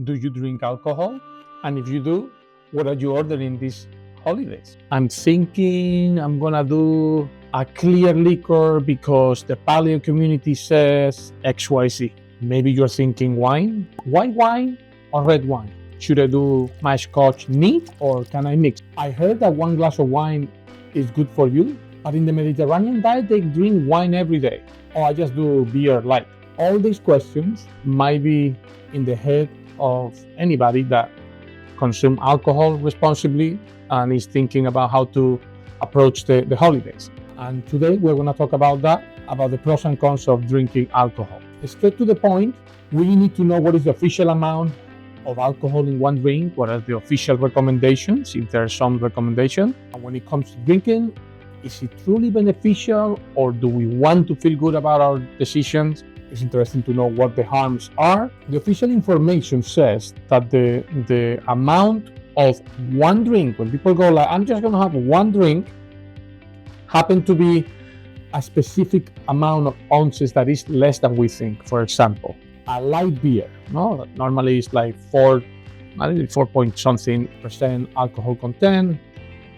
Do you drink alcohol? And if you do, what are you ordering these holidays? I'm thinking I'm gonna do a clear liquor because the paleo community says XYZ. Maybe you're thinking wine? White wine or red wine? Should I do my scotch neat or can I mix? I heard that 1 glass of wine is good for you, but in the Mediterranean diet, they drink wine every day. Or I just do beer light. All these questions might be in the head of anybody that consumes alcohol responsibly and is thinking about how to approach the holidays. And today we're going to talk about that, about the pros and cons of drinking alcohol. Straight to the point, we need to know what is the official amount of alcohol in one drink, what are the official recommendations, if there are some recommendations. And when it comes to drinking, is it truly beneficial or do we want to feel good about our decisions? It's interesting to know what the harms are. The official information says that the amount of one drink, when people go like, I'm just going to have one drink, happen to be a specific amount of ounces that is less than we think. For example, a light beer, no, that normally is like 4 point something percent alcohol content.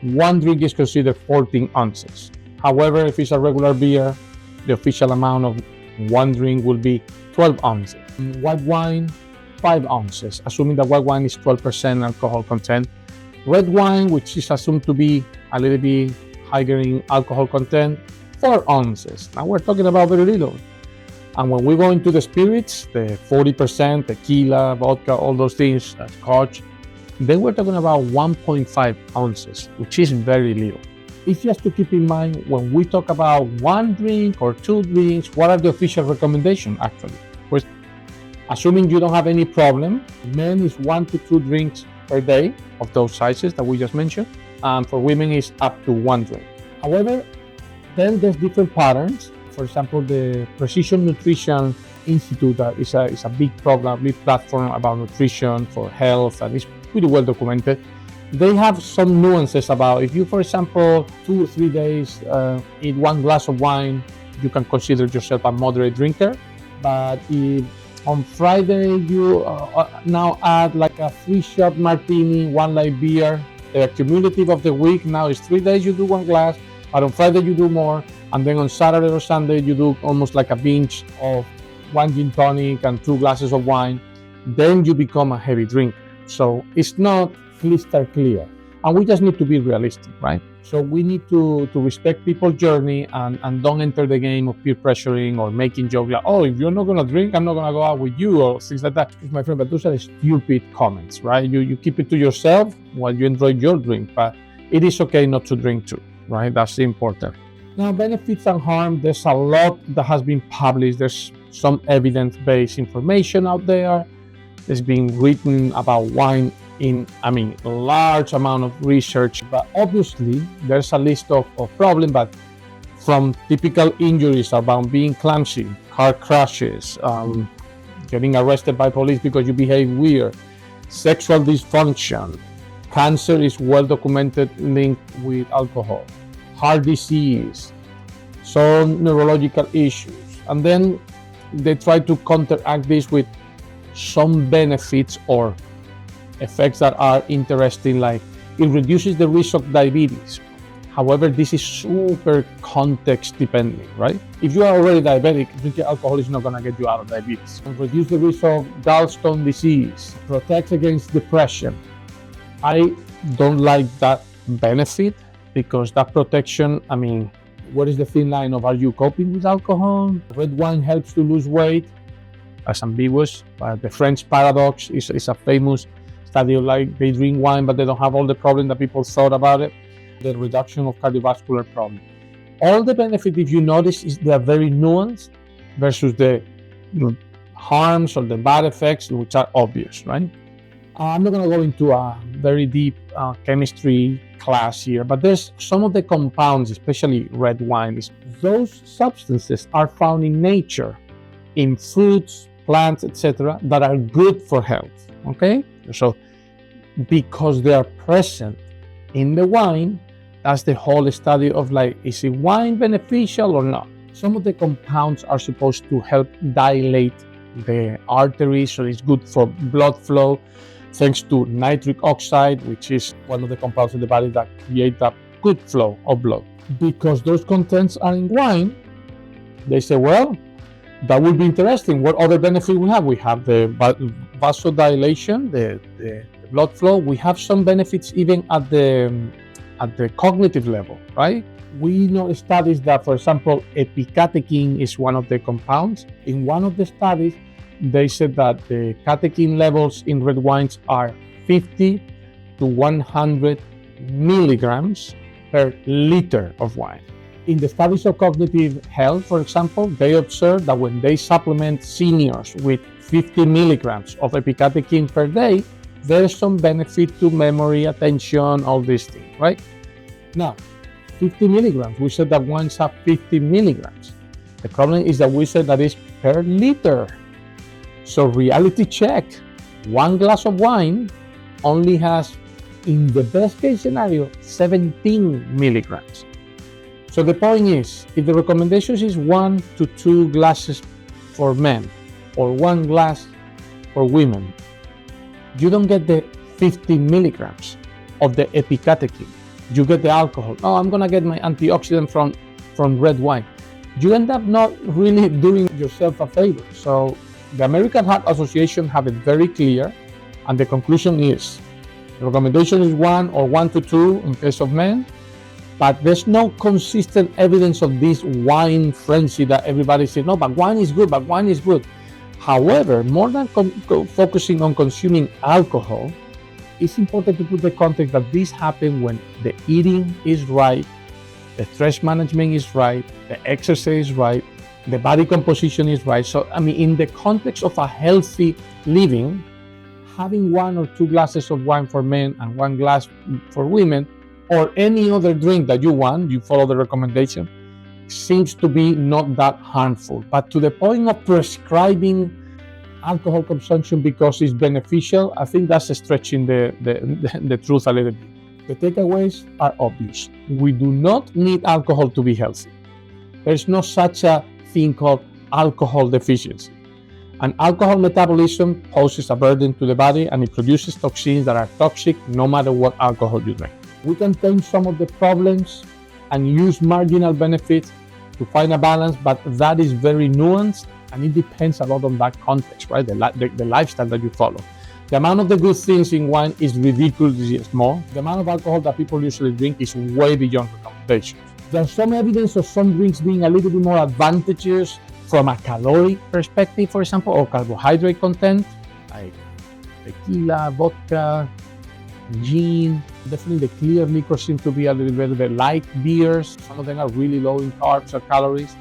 One drink is considered 14 ounces. However, if it's a regular beer, the official amount of one drink will be 12 ounces. White wine, 5 ounces, assuming that white wine is 12% alcohol content. Red wine, which is assumed to be a little bit higher in alcohol content, 4 ounces. Now we're talking about very little. And when we go into the spirits, the 40%, tequila, vodka, all those things, scotch, then we're talking about 1.5 ounces, which is very little. It's just to keep in mind when we talk about one drink or two drinks, what are the official recommendations actually? Well, assuming you don't have any problem, men is 1 to 2 drinks per day of those sizes that we just mentioned, and for women is up to 1 drink. However, then there's different patterns. For example, the Precision Nutrition Institute that is a big program, big platform about nutrition for health, and it's pretty well documented. They have some nuances about if you, for example, 2 or 3 days eat 1 glass of wine, you can consider yourself a moderate drinker. But if on Friday you now add like a 3-shot martini, 1 light beer, the cumulative of the week now is 3 days you do 1 glass, but on Friday you do more, and then on Saturday or Sunday you do almost like a binge of 1 gin tonic and 2 glasses of wine, then you become a heavy drinker. So it's not crystal clear, and we just need to be realistic, right? So we need to respect people's journey and don't enter the game of peer pressuring or making jokes like, oh, if you're not going to drink, I'm not going to go out with you, or things like that. My friend, but those are stupid comments, right? You keep it to yourself while you enjoy your drink, but it is okay not to drink too, right? That's important. Now, benefits and harm, there's a lot that has been published. There's some evidence-based information out there. There's been written about wine in, a large amount of research, but obviously there's a list of problems, but from typical injuries about being clumsy, car crashes, getting arrested by police because you behave weird, sexual dysfunction, cancer is well documented linked with alcohol, heart disease, some neurological issues, and then they try to counteract this with some benefits or effects that are interesting, like it reduces the risk of diabetes. However, this is super context dependent, right? If you are already diabetic, drinking alcohol is not going to get you out of diabetes. And reduce the risk of gallstone disease, protects against depression. I don't like that benefit because that protection, what is the thin line of are you coping with alcohol? Red wine helps to lose weight. That's ambiguous, but the French paradox is a famous study of like they drink wine but they don't have all the problems that people thought about it. The reduction of cardiovascular problems. All the benefit, if you notice, is they are very nuanced versus the harms or the bad effects, which are obvious, right? I'm not going to go into a very deep chemistry class here, but there's some of the compounds, especially red wine, those substances are found in nature, in fruits, plants, etc., that are good for health, okay? So because they are present in the wine, that's the whole study of like, is it wine beneficial or not? Some of the compounds are supposed to help dilate the arteries, so it's good for blood flow, thanks to nitric oxide, which is one of the compounds in the body that create a good flow of blood. Because those contents are in wine, they say, well, that would be interesting. What other benefit we have? We have the vasodilation, the blood flow. We have some benefits even at the cognitive level, right? We know studies that, for example, epicatechin is one of the compounds. In one of the studies, they said that the catechin levels in red wines are 50 to 100 milligrams per liter of wine. In the studies of cognitive health, for example, they observed that when they supplement seniors with 50 milligrams of epicatechin per day, there's some benefit to memory, attention, all these things, right? Now, 50 milligrams, we said that wines have 50 milligrams. The problem is that we said that it's per liter. So reality check, one glass of wine only has, in the best case scenario, 17 milligrams. So the point is, if the recommendation is 1 to 2 glasses for men or 1 glass for women, you don't get the 50 milligrams of the epicatechin. You get the alcohol. Oh, I'm gonna get my antioxidant from red wine. You end up not really doing yourself a favor. So the American Heart Association have it very clear, and the conclusion is, the recommendation is 1 or 1 to 2 in case of men, but there's no consistent evidence of this wine frenzy that everybody says, no, but wine is good, but wine is good. However, more than focusing on consuming alcohol, it's important to put the context that this happens when the eating is right, the stress management is right, the exercise is right, the body composition is right. So, I mean, in the context of a healthy living, having 1 or 2 glasses of wine for men and 1 glass for women, or any other drink that you want, you follow the recommendation, seems to be not that harmful. But to the point of prescribing alcohol consumption because it's beneficial, I think that's stretching the truth a little bit. The takeaways are obvious. We do not need alcohol to be healthy. There's no such a thing called alcohol deficiency. And alcohol metabolism poses a burden to the body, and it produces toxins that are toxic no matter what alcohol you drink. We can tame some of the problems and use marginal benefits to find a balance, but that is very nuanced, and it depends a lot on that context, right? The lifestyle that you follow. The amount of the good things in wine is ridiculously small. The amount of alcohol that people usually drink is way beyond recommendations. There's some evidence of some drinks being a little bit more advantageous from a caloric perspective, for example, or carbohydrate content, like tequila, vodka, gin. Definitely the clear liquor seems to be a little better. The light beers, some of them are really low in carbs or calories.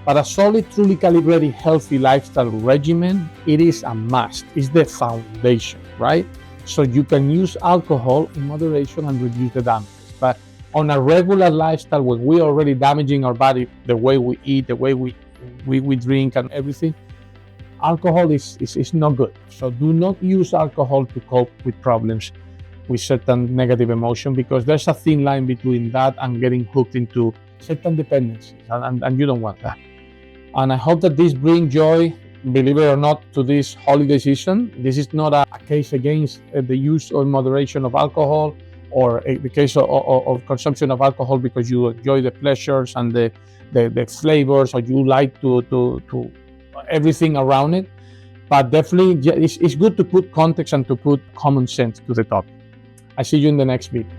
But a solid, truly calibrated, healthy lifestyle regimen, it is a must. It's the foundation, right? So you can use alcohol in moderation and reduce the damage. But on a regular lifestyle, when we're already damaging our body, the way we eat, the way we drink and everything, alcohol is not good. So do not use alcohol to cope with problems with certain negative emotion, because there's a thin line between that and getting hooked into certain dependencies, and you don't want that. And I hope that this brings joy, believe it or not, to this holiday season. This is not a case against the use or moderation of alcohol, or the case of consumption of alcohol because you enjoy the pleasures and the flavors, or you like to everything around it. But definitely, it's good to put context and to put common sense to the topic. I see you in the next video.